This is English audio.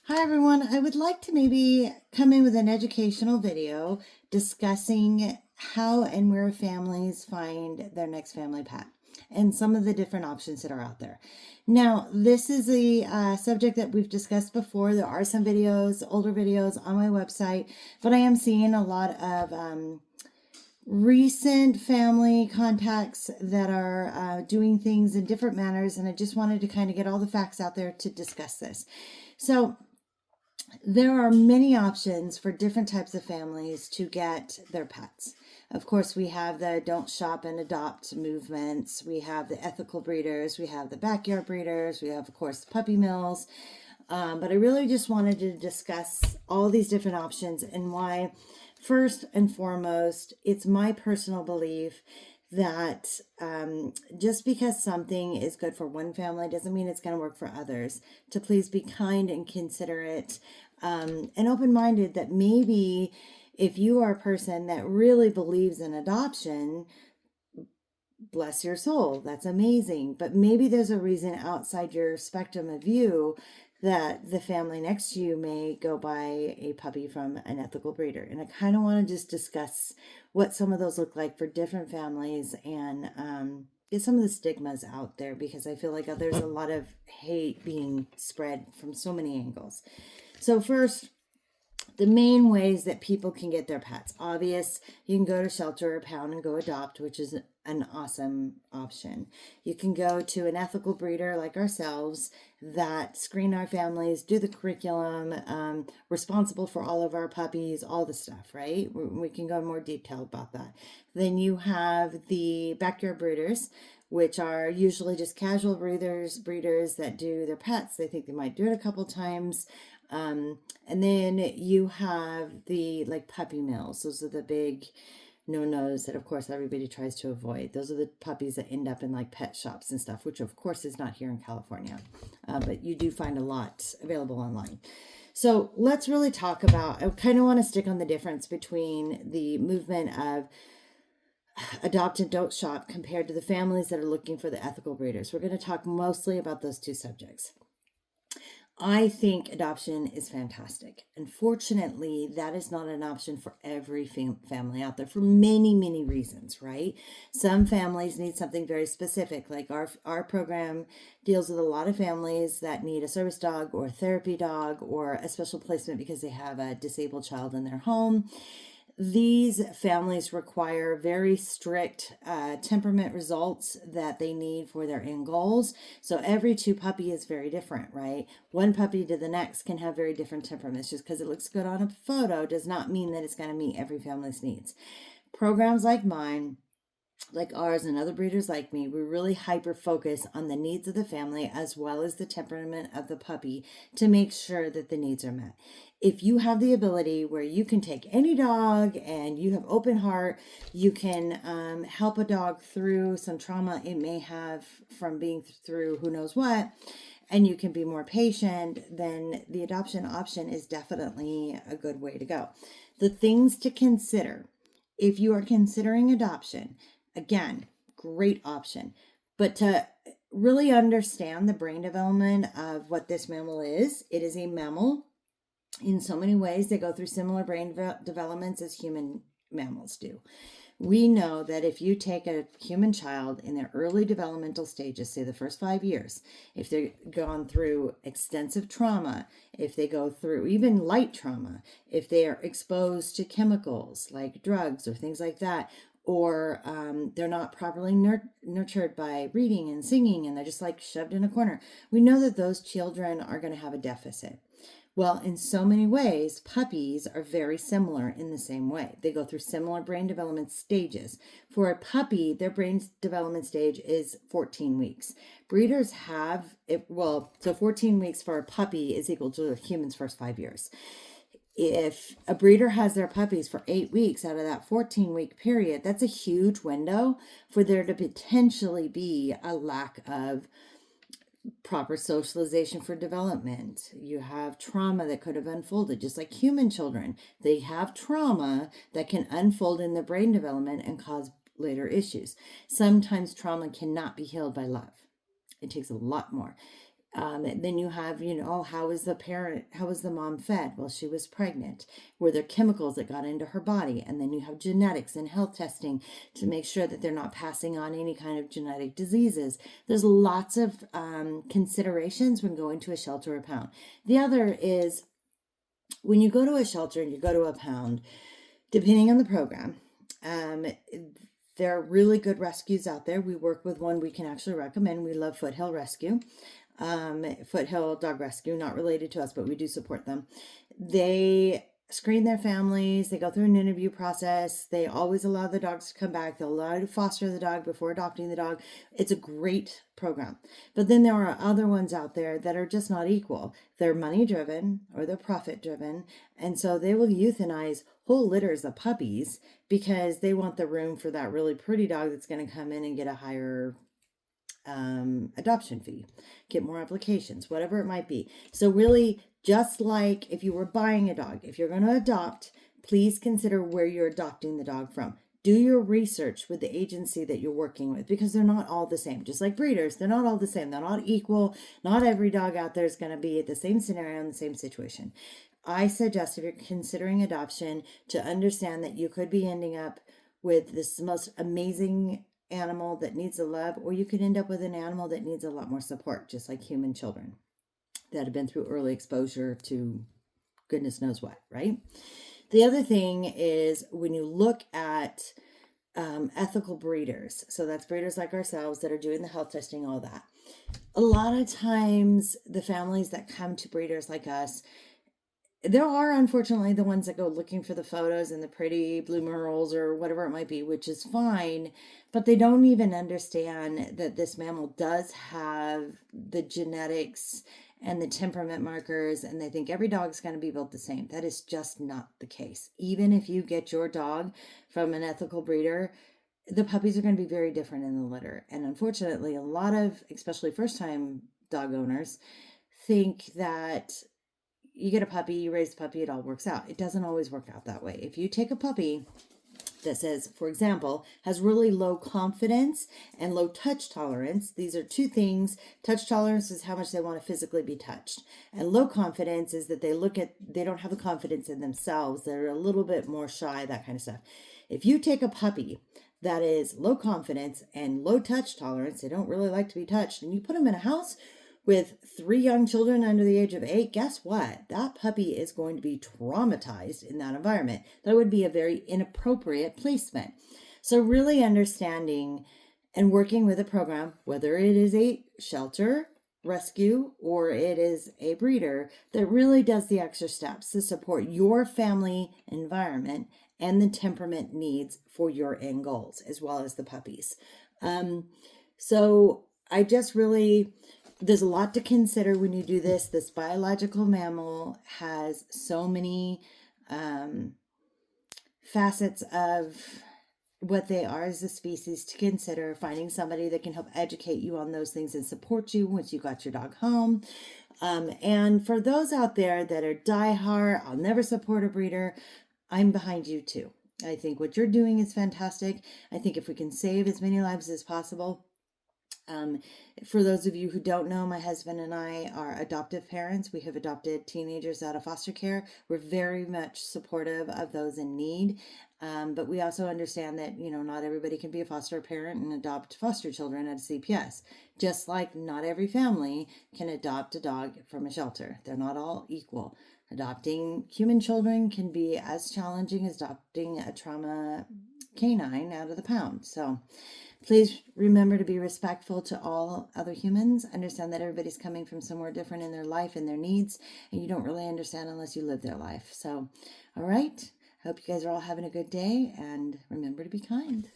Hi everyone, I would like to maybe come in with an educational video discussing how and where families find their next family pet and some of the different options that are out there. Now, this is a subject that we've discussed before. There are some videos, older videos on my website, but I am seeing a lot of recent family contacts that are doing things in different manners, and I just wanted to kind of get all the facts out there to discuss this. So, there are many options for different types of families to get their pets. Of course, we have the don't shop and adopt movements. We have the ethical breeders. We have the backyard breeders. We have, of course, the puppy mills. But I really just wanted to discuss all these different options and why, first and foremost, it's my personal belief that just because something is good for one family doesn't mean it's going to work for others. To please be kind and considerate and open-minded, that maybe if you are a person that really believes in adoption, bless your soul, that's amazing. But maybe there's a reason outside your spectrum of view that the family next to you may go buy a puppy from an ethical breeder. And I kind of want to just discuss what some of those look like for different families and get some of the stigmas out there, because I feel like there's a lot of hate being spread from so many angles. So first, the main ways that people can get their pets. Obvious, you can go to Shelter or Pound and go adopt, which is an awesome option. You can go to an ethical breeder like ourselves that screen our families, do the curriculum, responsible for all of our puppies, all the stuff, right? We can go in more detail about that. Then you have the backyard breeders, which are usually just casual breeders that do their pets. They think they might do it a couple times. And then you have the like puppy mills. Those are the big no-nos that of course everybody tries to avoid. Those are the puppies that end up in like pet shops and stuff, which of course is not here in California. But you do find a lot available online. So let's really talk about, I kind of want to stick on the difference between the movement of adopt and don't shop compared to the families that are looking for the ethical breeders. We're going to talk mostly about those two subjects. I think adoption is fantastic. Unfortunately, that is not an option for every family out there for many, many reasons, right? Some families need something very specific. Like our program deals with a lot of families that need a service dog or a therapy dog or a special placement because they have a disabled child in their home. These families require very strict temperament results that they need for their end goals. So every two puppy is very different, right? One puppy to the next can have very different temperaments. Just because it looks good on a photo does not mean that it's going to meet every family's needs. Programs like mine, like ours and other breeders like me, we really hyper focus on the needs of the family as well as the temperament of the puppy to make sure that the needs are met. If you have the ability where you can take any dog and you have open heart, you can help a dog through some trauma it may have from being through who knows what, and you can be more patient, then the adoption option is definitely a good way to go. The things to consider if you are considering adoption, again, great option. But to really understand the brain development of what this mammal is, it is a mammal. In so many ways, they go through similar brain developments as human mammals do. We know that if you take a human child in their early developmental stages, say the first 5 years, if they've gone through extensive trauma, if they go through even light trauma, if they are exposed to chemicals like drugs or things like that, or they're not properly nurtured by reading and singing and they're just like shoved in a corner, we know that those children are going to have a deficit. Well, in so many ways, puppies are very similar in the same way. They go through similar brain development stages. For a puppy, their brain development stage is 14 weeks. Breeders have, so 14 weeks for a puppy is equal to a human's first 5 years. If a breeder has their puppies for 8 weeks out of that 14-week period, that's a huge window for there to potentially be a lack of proper socialization for development. You have trauma that could have unfolded, just like human children. They have trauma that can unfold in their brain development and cause later issues. Sometimes trauma cannot be healed by love. It takes a lot more. And then you have, how was the mom fed while she was pregnant? Were there chemicals that got into her body? And then you have genetics and health testing to make sure that they're not passing on any kind of genetic diseases. There's lots of considerations when going to a shelter or pound. The other is when you go to a shelter and you go to a pound, depending on the program, there are really good rescues out there. We work with one we can actually recommend. We love Foothill Rescue. Foothill Dog Rescue, not related to us, but we do support them. They screen their families. They go through an interview process. They always allow the dogs to come back. They'll allow you to foster the dog before adopting the dog. It's a great program. But then there are other ones out there that are just not equal. They're money driven or they're profit driven. And so they will euthanize whole litters of puppies because they want the room for that really pretty dog that's going to come in and get a higher adoption fee, get more applications, whatever it might be. So really, just like if you were buying a dog, if you're going to adopt, please consider where you're adopting the dog from. Do your research with the agency that you're working with because they're not all the same. Just like breeders, they're not all the same. They're not equal. Not every dog out there is going to be at the same scenario in the same situation. I suggest if you're considering adoption to understand that you could be ending up with this most amazing animal that needs a love, or you could end up with an animal that needs a lot more support, just like human children that have been through early exposure to goodness knows what, right? The other thing is when you look at ethical breeders, so that's breeders like ourselves that are doing the health testing, all that. A lot of times the families that come to breeders like us, there are unfortunately the ones that go looking for the photos and the pretty blue merles or whatever it might be, which is fine, but they don't even understand that this mammal does have the genetics and the temperament markers, and they think every dog's going to be built the same. That is just not the case. Even if you get your dog from an ethical breeder, the puppies are going to be very different in the litter. And unfortunately, a lot of, especially first-time dog owners, think that you get a puppy, you raise the puppy, it all works out. It doesn't always work out that way. If you take a puppy that says, for example, has really low confidence and low touch tolerance, these are two things. Touch tolerance is how much they want to physically be touched. And low confidence is that they don't have the confidence in themselves. They're a little bit more shy, that kind of stuff. If you take a puppy that is low confidence and low touch tolerance, they don't really like to be touched, and you put them in a house with 3 young children under the age of 8, guess what? That puppy is going to be traumatized in that environment. That would be a very inappropriate placement. So really understanding and working with a program, whether it is a shelter, rescue, or it is a breeder, that really does the extra steps to support your family environment and the temperament needs for your end goals, as well as the puppies. So I just really... There's a lot to consider when you do this. This biological mammal has so many facets of what they are as a species to consider. Finding somebody that can help educate you on those things and support you once you got your dog home. And for those out there that are diehard, I'll never support a breeder, I'm behind you too. I think what you're doing is fantastic. I think if we can save as many lives as possible. For those of you who don't know, my husband and I are adoptive parents. We have adopted teenagers out of foster care. We're very much supportive of those in need. But we also understand that, not everybody can be a foster parent and adopt foster children at a CPS. Just like not every family can adopt a dog from a shelter. They're not all equal. Adopting human children can be as challenging as adopting a trauma canine out of the pound. So please remember to be respectful to all other humans. Understand that everybody's coming from somewhere different in their life and their needs, and you don't really understand unless you live their life. So, all right. Hope you guys are all having a good day, and remember to be kind.